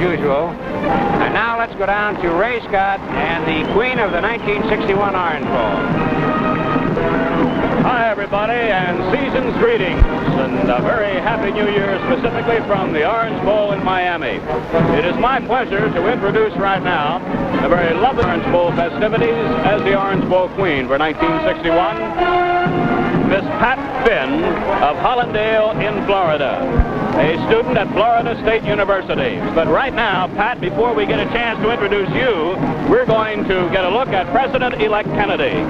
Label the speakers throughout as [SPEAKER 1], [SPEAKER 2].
[SPEAKER 1] usual. And now let's go down to Ray Scott and the queen of the 1961 Orange Bowl.
[SPEAKER 2] Hi, everybody, and season's greetings, and a very happy New Year, specifically from the Orange Bowl in Miami. It is my pleasure to introduce right now the very lovely Orange Bowl festivities as the Orange Bowl queen for 1961, Miss Pat Finn of Hollandale in Florida, a student at Florida State University. But right now, Pat, before we get a chance to introduce you, we're going to get a look at President-elect Kennedy.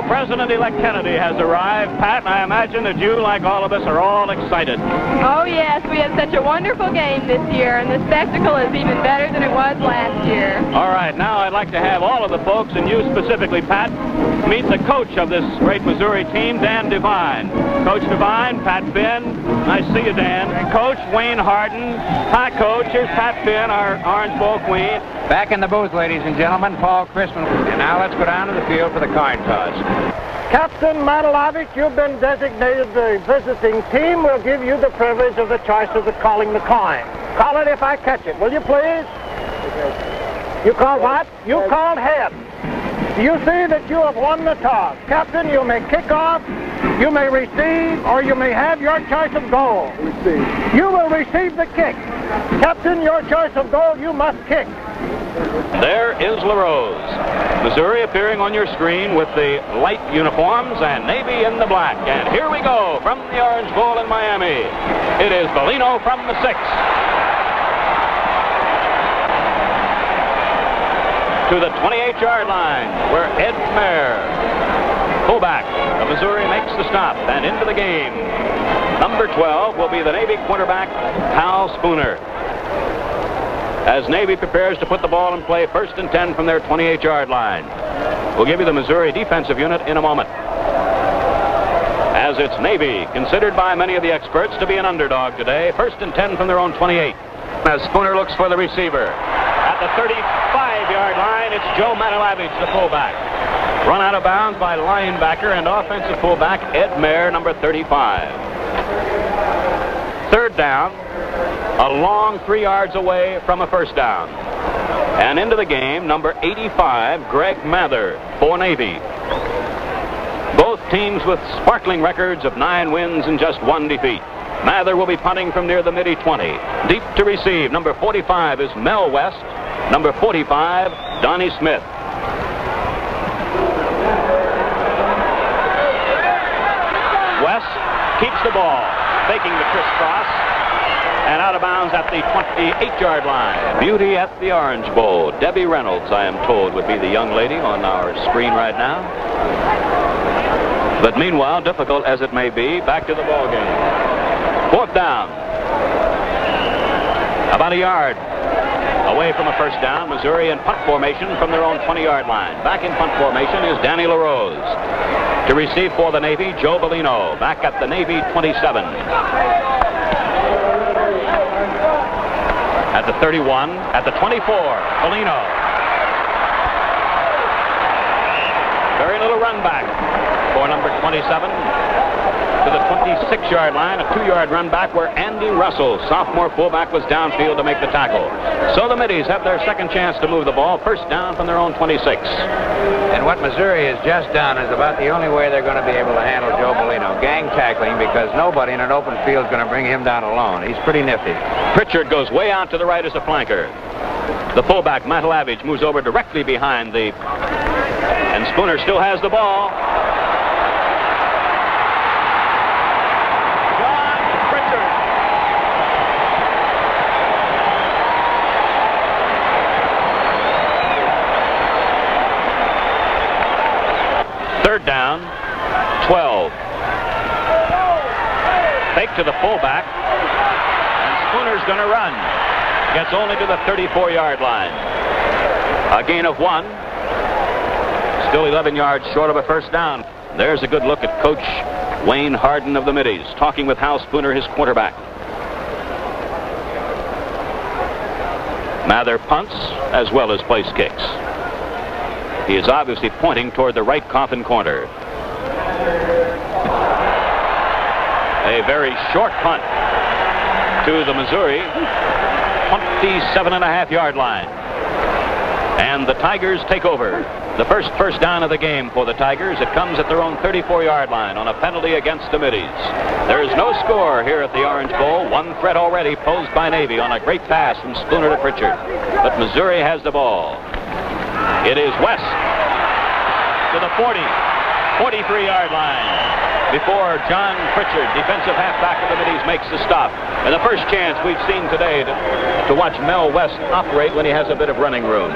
[SPEAKER 2] President-elect Kennedy has arrived. Pat, I imagine that you, like all of us, are all excited.
[SPEAKER 3] Oh, yes. We had such a wonderful game this year, and the spectacle is even better than it was last year.
[SPEAKER 2] All right, now I'd like to have all of the folks, and you specifically, Pat, meet the coach of this great Missouri team, Dan Devine. Coach Devine, Pat Finn. Nice to see you, Dan. And Coach Wayne Harden. Hi, Coach. Here's Pat Finn, our Orange Bowl queen.
[SPEAKER 1] Back in the booth, ladies and gentlemen, Paul Crispin. And now let's go down to the field for the coin toss.
[SPEAKER 4] Captain Matilovic, you've been designated the visiting team. We'll give you the privilege of the choice of calling the coin. Call it if I catch it, will you please? You call what? You called head. You see that you have won the toss. Captain, you may kick off, you may receive, or you may have your choice of goal. Receive. You will receive the kick. Captain, your choice of goal, you must kick.
[SPEAKER 2] There is LaRose. Missouri appearing on your screen with the light uniforms and Navy in the black. And here we go from the Orange Bowl in Miami. It is Bellino from the 6. To the 28-yard line, where Ed Mayer, fullback of Missouri, makes the stop and into the game. Number 12 will be the Navy quarterback, Hal Spooner, as Navy prepares to put the ball in play 1st and 10 from their 28-yard line. We'll give you the Missouri defensive unit in a moment, as it's Navy, considered by many of the experts to be an underdog today. 1st and 10 from their own 28. As Spooner looks for the receiver. At the 35-yard line, it's Joe Matilovic, the fullback. Run out of bounds by linebacker and offensive fullback Ed Mayer, number 35. 3rd down, a long 3 yards away from a first down. And into the game, number 85, Greg Mather for Navy. Both teams with sparkling records of 9 wins and just 1 defeat. Mather will be punting from near the mid-20. Deep to receive, number 45 is Mel West. Number 45, Donnie Smith. West keeps the ball, faking the crisscross, and out of bounds at the 28-yard line. Beauty at the Orange Bowl. Debbie Reynolds, I am told, would be the young lady on our screen right now. But meanwhile, difficult as it may be, back to the ball game. 4th down. About a yard away from a first down. Missouri in punt formation from their own 20-yard line. Back in punt formation is Danny LaRose. To receive for the Navy, Joe Bellino, back at the Navy 27. At the 31, at the 24, Bellino. Very little run back for number 27. To the 26-yard line, a 2-yard run back where Andy Russell, sophomore fullback, was downfield to make the tackle. So the Middies have their second chance to move the ball. 1st down from their own 26.
[SPEAKER 1] And what Missouri has just done is about the only way they're going to be able to handle Joe Bellino. Gang tackling, because nobody in an open field is going to bring him down alone. He's pretty nifty.
[SPEAKER 2] Pritchard goes way out to the right as a flanker. The fullback, Matilovic, moves over directly behind the... And Spooner still has the ball. to the fullback. And Spooner's going to run. Gets only to the 34-yard line. A gain of 1. Still 11 yards short of a first down. There's a good look at Coach Wayne Harden of the Middies, talking with Hal Spooner, his quarterback. Mather punts as well as place kicks. He is obviously pointing toward the right coffin corner. A very short punt to the Missouri 27.5-yard line. And the Tigers take over. The first down of the game for the Tigers. It comes at their own 34-yard line on a penalty against the Middies. There is no score here at the Orange Bowl. One threat already posed by Navy on a great pass from Spooner to Pritchard. But Missouri has the ball. It is West to the 43-yard line before John Pritchard, defensive halfback of the Middies, makes the stop. And the first chance we've seen today to watch Mel West operate when he has a bit of running room.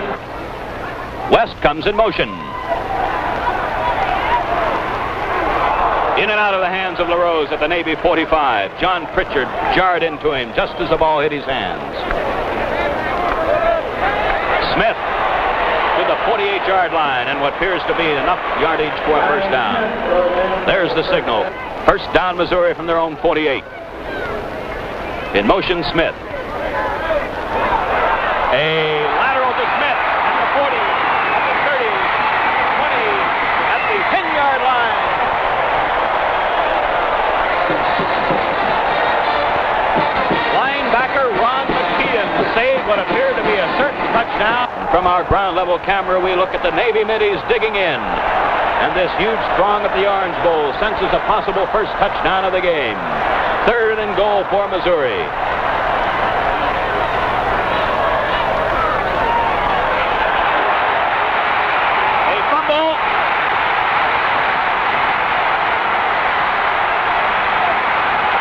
[SPEAKER 2] West comes in motion. In and out of the hands of LaRose at the Navy 45. John Pritchard jarred into him just as the ball hit his hands. Smith to the 48-yard line, and what appears to be enough yardage for a first down. There's the signal. First down, Missouri from their own 48. In motion, Smith. A lateral to Smith at the 40, at the 30, 20, at the 10-yard line. Linebacker Ron McKeon saved what appeared to be a certain touchdown. From our ground level camera, we look at the Navy Middies digging in. And this huge throng at the Orange Bowl senses a possible first touchdown of the game. 3rd and goal for Missouri. A fumble.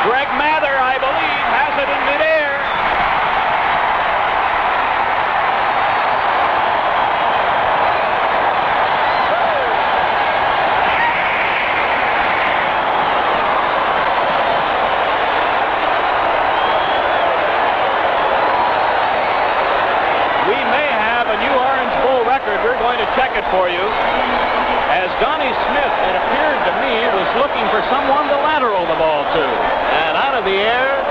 [SPEAKER 2] Greg Mather, I believe, has it in midair. We're going to check it for you. As Donnie Smith, it appeared to me, was looking for someone to lateral the ball to. And out of the air,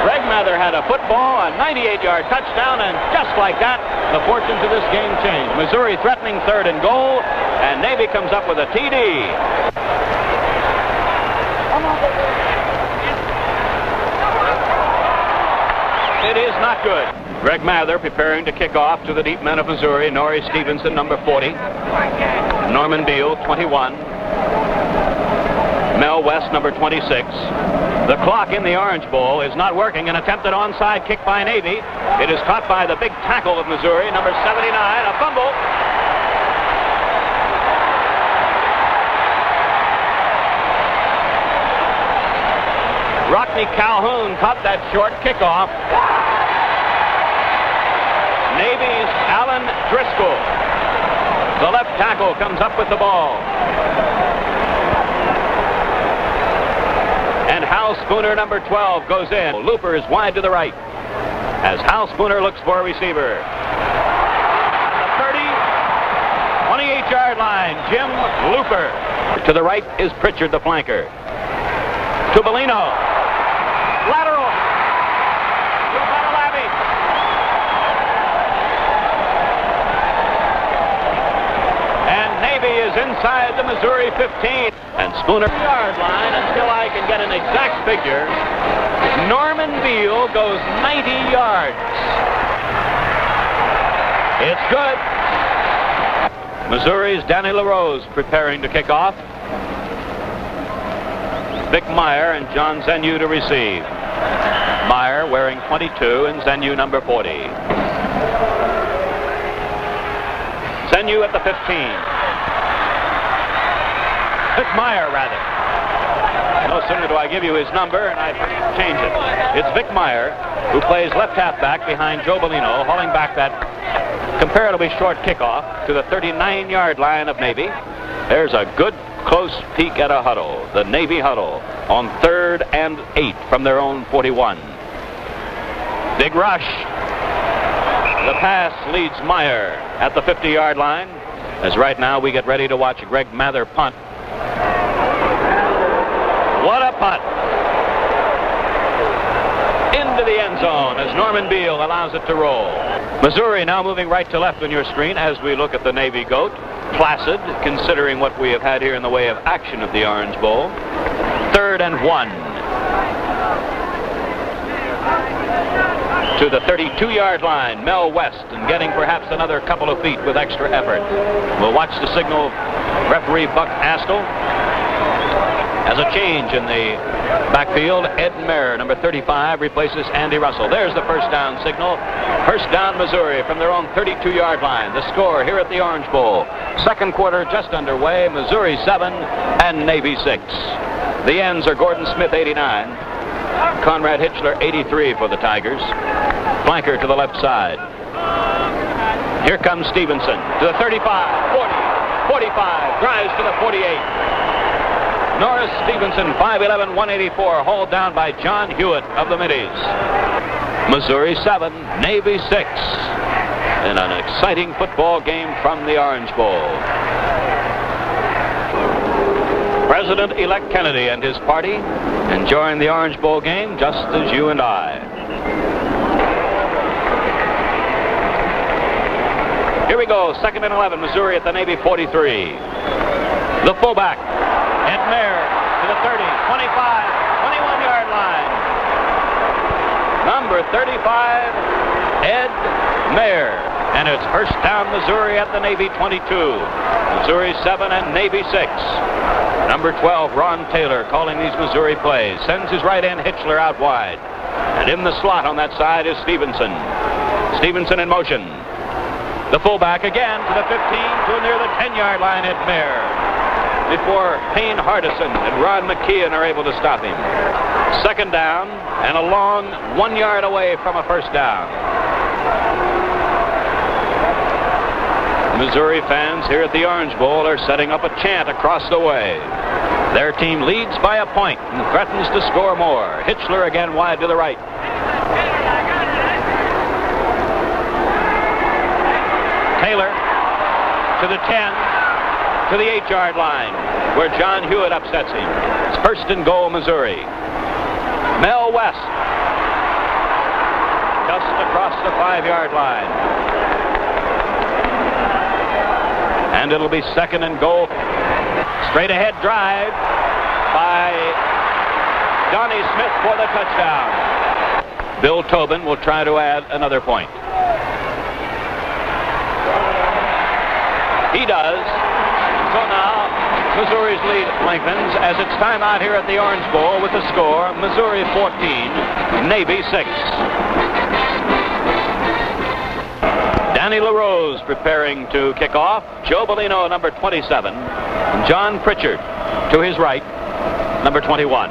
[SPEAKER 2] Greg Mather had a football, a 98-yard touchdown, and just like that, the fortunes of this game changed. Missouri threatening 3rd and goal, and Navy comes up with a TD. It is not good. Greg Mather preparing to kick off to the deep men of Missouri. Norrie Stevenson, number 40. Norman Beal, 21. Mel West, number 26. The clock in the Orange Bowl is not working. An attempted onside kick by Navy. It is caught by the big tackle of Missouri, number 79. A fumble. Rockne Calhoun caught that short kickoff. Navy's Alan Driscoll, the left tackle, comes up with the ball. And Hal Spooner, number 12, goes in. Looper is wide to the right as Hal Spooner looks for a receiver. The 28-yard line, Jim Looper. To the right is Pritchard, the flanker. To Bellino. Lateral. Is inside the Missouri 15. And Spooner yard line until I can get an exact figure. Norman Beal goes 90 yards. It's good. Missouri's Danny LaRose preparing to kick off. Vic Meyer and John Zenyu to receive. Meyer wearing 22 and Zenyu number 40. Zenyu at the 15. Vic Meyer, rather. No sooner do I give you his number and I change it. It's Vic Meyer, who plays left halfback behind Joe Bellino, hauling back that comparatively short kickoff to the 39-yard line of Navy. There's a good close peek at a huddle. The Navy huddle on 3rd and 8 from their own 41. Big rush. The pass leads Meyer at the 50-yard line. As right now we get ready to watch Greg Mather punt. What a punt. Into the end zone as Norman Beal allows it to roll. Missouri now moving right to left on your screen as we look at the Navy goat. Placid, considering what we have had here in the way of action at the Orange Bowl. 3rd and 1. To the 32-yard line, Mel West, and getting perhaps another couple of feet with extra effort. We'll watch the signal. Referee Buck Astle has a change in the backfield. Ed Mayer, number 35, replaces Andy Russell. There's the first down signal. First down, Missouri, from their own 32-yard line. The score here at the Orange Bowl. Second quarter just underway. Missouri 7 and Navy 6. The ends are Gordon Smith, 89. Conrad Hitchler, 83 for the Tigers. Flanker to the left side. Here comes Stevenson to the 35, 40, 45, drives to the 48. Norris Stevenson, 5'11", 184, hauled down by John Hewitt of the Middies. Missouri 7, Navy 6, in an exciting football game from the Orange Bowl. President-elect Kennedy and his party enjoying the Orange Bowl game just as you and I. Here we go, 2nd and 11, Missouri at the Navy 43. The fullback, Ed Mayer to the 30, 25, 21-yard line. Number 35, Ed Mayer. And it's first down, Missouri at the Navy 22. Missouri 7 and Navy 6. Number 12, Ron Taylor, calling these Missouri plays. Sends his right end Hitchler out wide. And in the slot on that side is Stevenson. Stevenson in motion. The fullback again to the 15, to near the 10-yard line at Mayer. Before Payne Hardison and Ron McKeon are able to stop him. Second down, and a long 1 yard away from a first down. Missouri fans here at the Orange Bowl are setting up a chant across the way. Their team leads by a point and threatens to score more. Hitchler again wide to the right. Taylor to the 10. To the 8-yard line, where John Hewitt upsets him. It's first and goal, Missouri. Mel West, just across the 5-yard line. And it'll be 2nd and goal. Straight ahead drive by Donnie Smith for the touchdown. Bill Tobin will try to add another point. He does. So now, Missouri's lead lengthens as it's time out here at the Orange Bowl with the score, Missouri 14, Navy 6. Danny LaRose preparing to kick off. Joe Bellino, number 27. And John Pritchard to his right, number 21.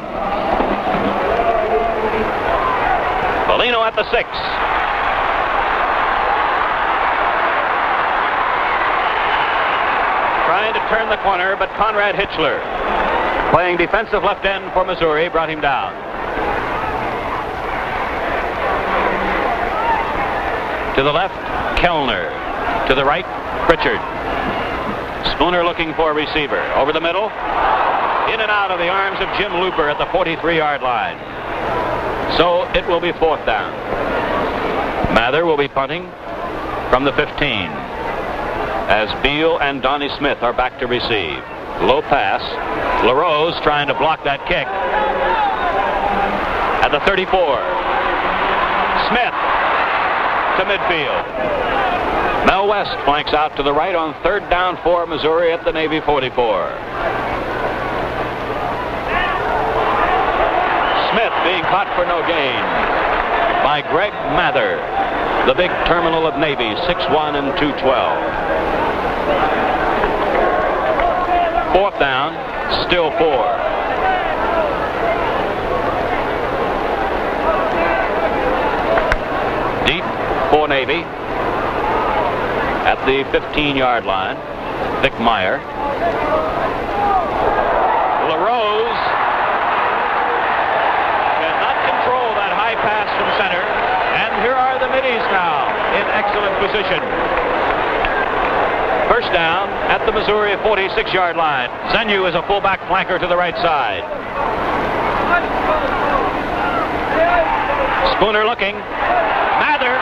[SPEAKER 2] Bellino at the 6. Trying to turn the corner, but Conrad Hitchler, playing defensive left end for Missouri, brought him down. To the left, Kellner. To the right, Pritchard. Spooner looking for a receiver. Over the middle, in and out of the arms of Jim Looper at the 43-yard line. So it will be 4th down. Mather will be punting from the 15. As Beal and Donnie Smith are back to receive. Low pass. LaRose trying to block that kick. At the 34. Smith to midfield. Mel West flanks out to the right on 3rd down for Missouri at the Navy 44. Smith being caught for no gain by Greg Mather, the big terminal of Navy, 6'1" and 212. 4th down, still 4. Deep for Navy at the 15-yard line. Vic Meyer. LaRose cannot control that high pass from center. And here are the Middies now in excellent position. First down at the Missouri 46-yard line. Zenu is a fullback flanker to the right side. Spooner looking. Mather.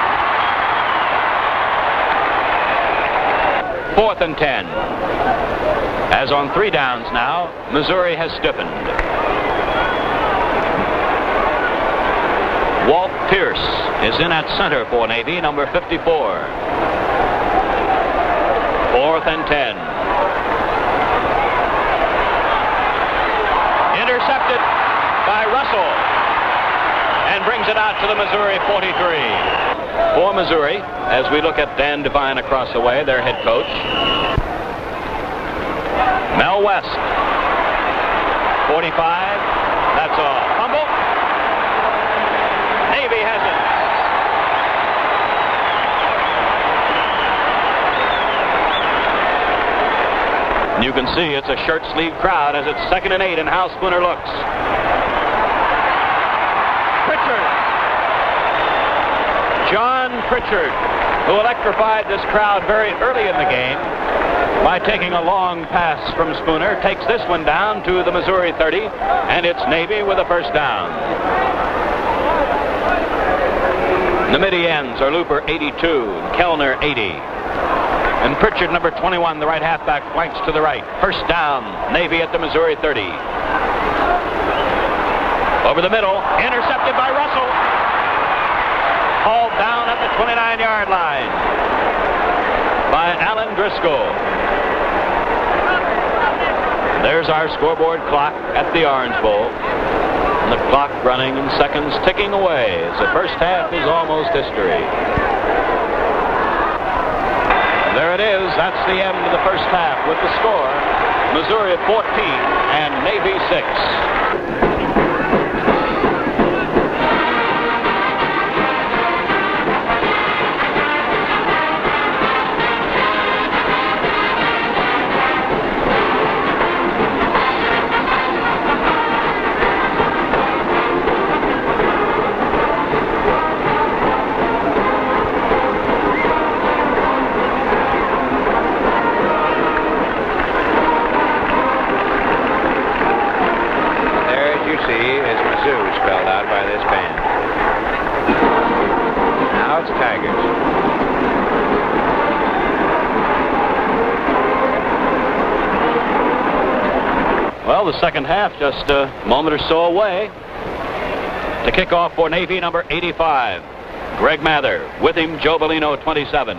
[SPEAKER 2] 4th and 10. As on 3 downs now, Missouri has stiffened. Walt Pierce is in at center for Navy, number 54. 4th and 10. Intercepted by Russell and brings it out to the Missouri 43. For Missouri, as we look at Dan Devine across the way, their head coach. Mel West. 45. That's all. Fumble. Navy has it. And you can see it's a shirt sleeve crowd as it's 2nd and 8 and how Spooner looks. John Pritchard, who electrified this crowd very early in the game by taking a long pass from Spooner, takes this one down to the Missouri 30, and it's Navy with a first down. The midi ends are Looper 82, Kellner 80. And Pritchard, number 21, the right halfback, flanks to the right. First down, Navy at the Missouri 30. Over the middle, intercepted by Russell. Hauled down at the 29-yard line by Alan Driscoll. There's our scoreboard clock at the Orange Bowl. And the clock running and seconds ticking away as the first half is almost history. There it is. That's the end of the first half with the score. Missouri 14 and Navy 6.
[SPEAKER 1] Mizzou spelled out by this band. Now it's Tigers.
[SPEAKER 2] Well, the second half just a moment or so away. To kick off for Navy, number 85, Greg Mather. With him, Joe Bellino, 27.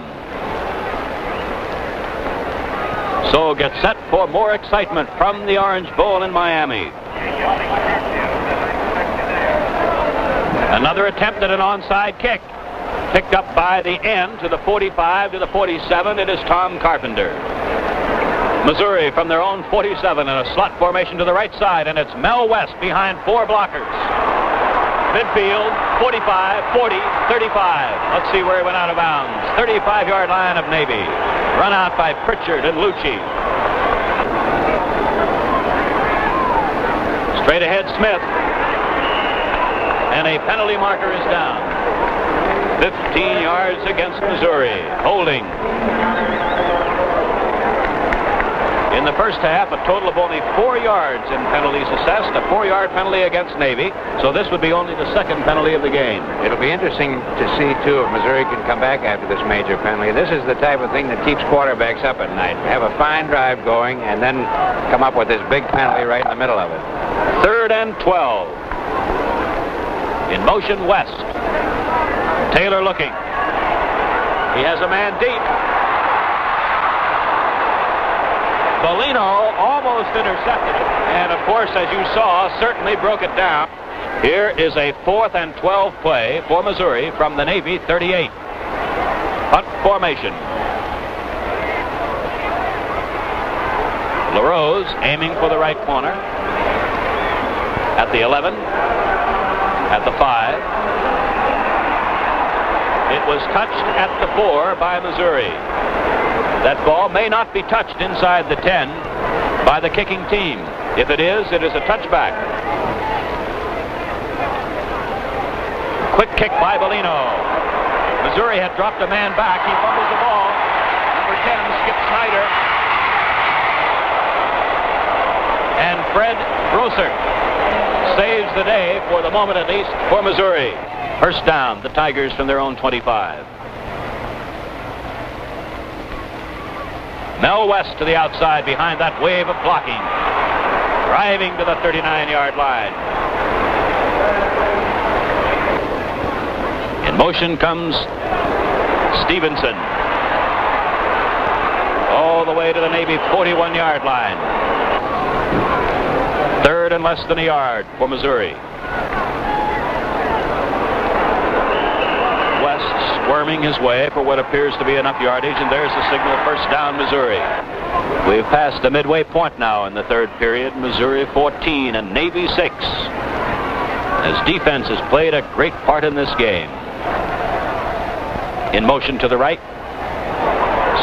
[SPEAKER 2] So get set for more excitement from the Orange Bowl in Miami. Another attempt at an onside kick. Picked up by the end to the 45 to the 47. It is Tom Carpenter. Missouri from their own 47 in a slot formation to the right side, and it's Mel West behind 4 blockers. Midfield, 45, 40, 35. Let's see where he went out of bounds. 35-yard line of Navy. Run out by Pritchard and Lucci. Straight ahead, Smith. And a penalty marker is down. 15 yards against Missouri. Holding. In the first half, a total of only 4 yards in penalties assessed. A 4-yard penalty against Navy. So this would be only the second penalty of the game.
[SPEAKER 1] It'll be interesting to see, too, if Missouri can come back after this major penalty. This is the type of thing that keeps quarterbacks up at night. Have a fine drive going and then come up with this big penalty right in the middle of it.
[SPEAKER 2] 3rd and 12. In motion, West. Taylor looking. He has a man deep. Bellino almost intercepted it. And, of course, as you saw, certainly broke it down. Here is a 4th and 12 play for Missouri from the Navy 38. Punt formation. LaRose aiming for the right corner. At the 11. At the 5. It was touched at the 4 by Missouri. That ball may not be touched inside the 10 by the kicking team. If it is a touchback. Quick kick by Bellino. Missouri had dropped a man back. He fumbles the ball. Number 10, Skip Snyder. And Fred Grosser saves the day, for the moment at least, for Missouri. First down, the Tigers from their own 25. Mel West to the outside behind that wave of blocking. Driving to the 39-yard line. In motion comes Stevenson. All the way to the Navy 41-yard line. Third and less than a yard for Missouri. West squirming his way for what appears to be enough yardage, and there's the signal, first down, Missouri. We've passed the midway point now in the third period. Missouri 14 and Navy 6. As defense has played a great part in this game. In motion to the right.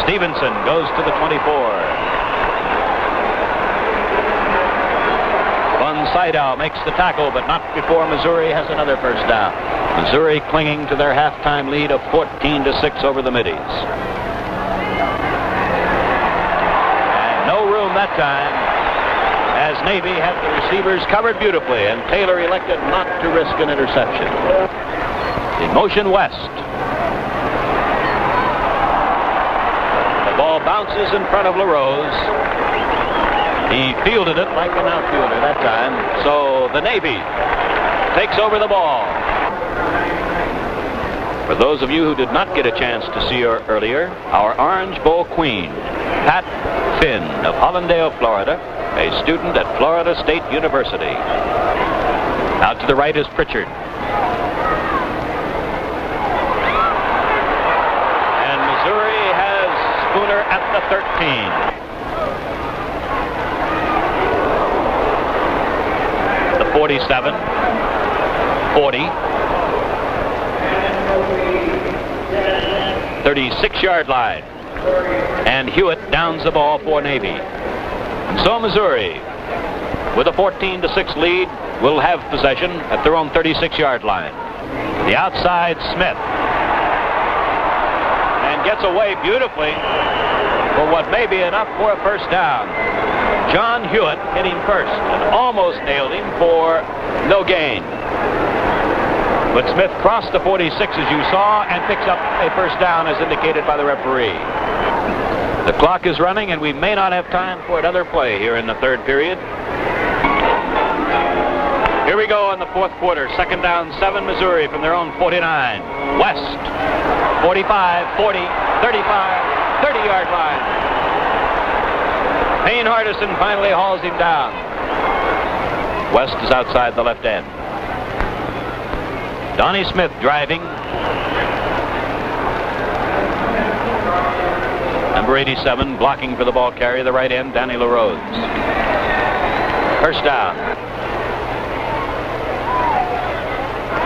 [SPEAKER 2] Stevenson goes to the 24. Seidow makes the tackle, but not before Missouri has another first down. Missouri clinging to their halftime lead of 14-6 over the Middies. And no room that time, as Navy had the receivers covered beautifully, and Taylor elected not to risk an interception. In motion, West. The ball bounces in front of LaRose. He fielded it like an outfielder that time, so the Navy takes over the ball. For those of you who did not get a chance to see her earlier, our Orange Bowl queen, Pat Finn of Hollandale, Florida, a student at Florida State University. Out to the right is Pritchard. And Missouri has Spooner at the 13. 47, 40, 36-yard line. And Hewitt downs the ball for Navy. And so Missouri, with a 14-6 lead, will have possession at their own 36-yard line. The outside, Smith. And gets away beautifully for what may be enough for a first down. John Hewitt hit him first and almost nailed him for no gain. But Smith crossed the 46, as you saw, and picks up a first down as indicated by the referee. The clock is running, and we may not have time for another play here in the third period. Here we go in the fourth quarter. Second down, 7, Missouri from their own 49. West, 45, 40, 35, 30-yard line. Payne Hardison finally hauls him down. West is outside the left end. Donnie Smith driving. Number 87 blocking for the ball carrier, the right end, Danny LaRose. First down.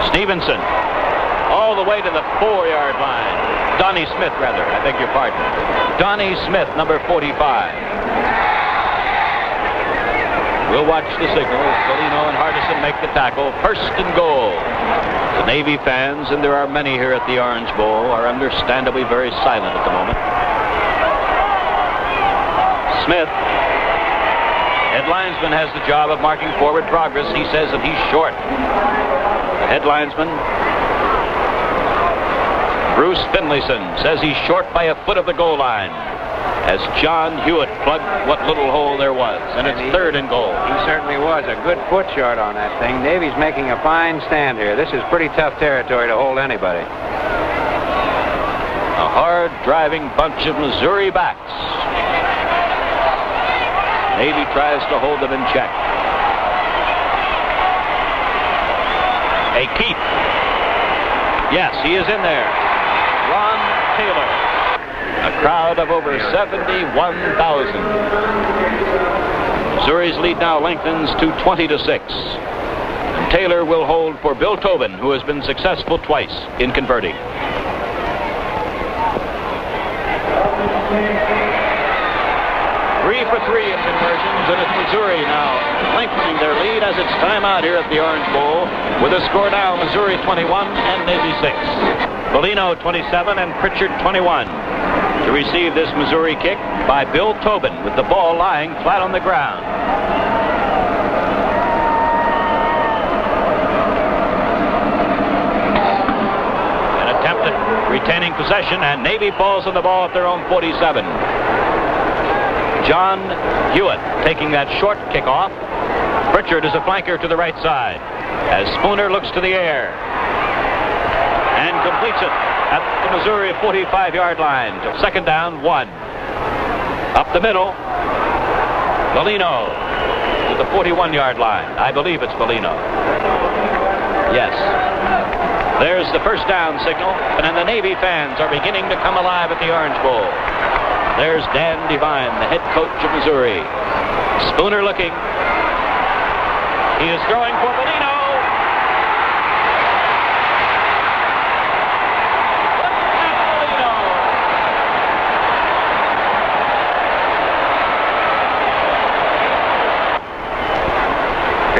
[SPEAKER 2] Stevenson all the way to the 4-yard line. Donnie Smith, rather. I beg your pardon. Donnie Smith, number 45. We'll watch the signal. Bellino and Hardison make the tackle. First and goal. The Navy fans, and there are many here at the Orange Bowl, are understandably very silent at the moment. Smith, head linesman, has the job of marking forward progress. He says that he's short. The head linesman, Bruce Finlayson, says he's short by a foot of the goal line, as John Hewitt plugged what little hole there was, and it's third and goal.
[SPEAKER 1] He certainly was a good foot short on that thing. Navy's making a fine stand here. This is pretty tough territory to hold anybody.
[SPEAKER 2] A hard driving bunch of Missouri backs. Navy tries to hold them in check. A keep. Yes, he is in there. Ron Taylor. A crowd of over 71,000. Missouri's lead now lengthens to 20-6. And Taylor will hold for Bill Tobin, who has been successful twice in converting. for 3 in conversions, and it's Missouri now lengthening their lead as it's time out here at the Orange Bowl with a score now Missouri 21 and Navy 6. Bellino 27 and Pritchard 21. To receive this Missouri kick by Bill Tobin with the ball lying flat on the ground. An attempt at retaining possession, and Navy falls on the ball at their own 47. John Hewitt taking that short kickoff. Pritchard is a flanker to the right side as Spooner looks to the air and completes it at the Missouri 45-yard line. Second down, 1. Up the middle, Bellino to the 41-yard line. I believe it's Bellino. Yes. There's the first down signal, and then the Navy fans are beginning to come alive at the Orange Bowl. There's Dan Devine, the head coach of Missouri. Spooner looking. He is throwing for Bellino.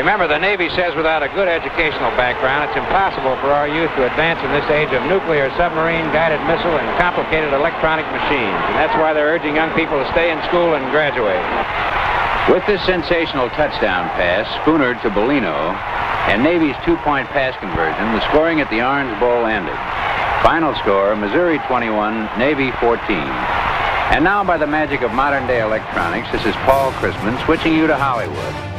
[SPEAKER 1] Remember, the Navy says without a good educational background, it's impossible for our youth to advance in this age of nuclear, submarine, guided missile, and complicated electronic machines. And that's why they're urging young people to stay in school and graduate. With this sensational touchdown pass, Spooner to Bellino, and Navy's 2-point pass conversion, the scoring at the Orange Bowl ended. Final score, Missouri 21, Navy 14. And now, by the magic of modern-day electronics, this is Paul Chrisman switching you to Hollywood.